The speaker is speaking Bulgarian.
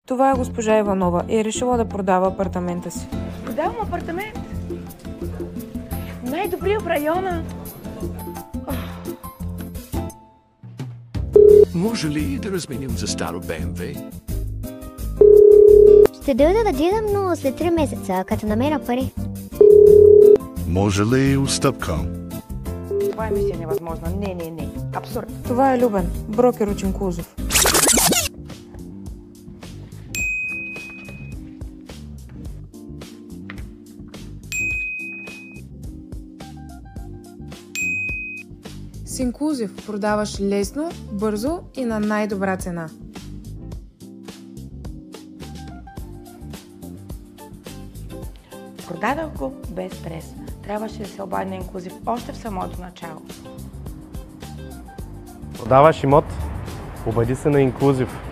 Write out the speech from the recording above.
Това е госпожа Иванова и е решила да продава апартамента си. Продавам апартамент? Най-добрия в района. Може ли да разменим за старо БМВ? Ще дойда да гледам, но след 3 месеца, като намеря пари. Може ли отстъпка? Това е мисия невъзможна. Не. Абсурд. Това е Любен, брокер от Инклузив. С Инклузив продаваш лесно, бързо и на най-добра цена. Продадах го без стрес. Трябваше да се обади на Инклузив още в самото начало. Продаваш имот? Обади се на Инклузив.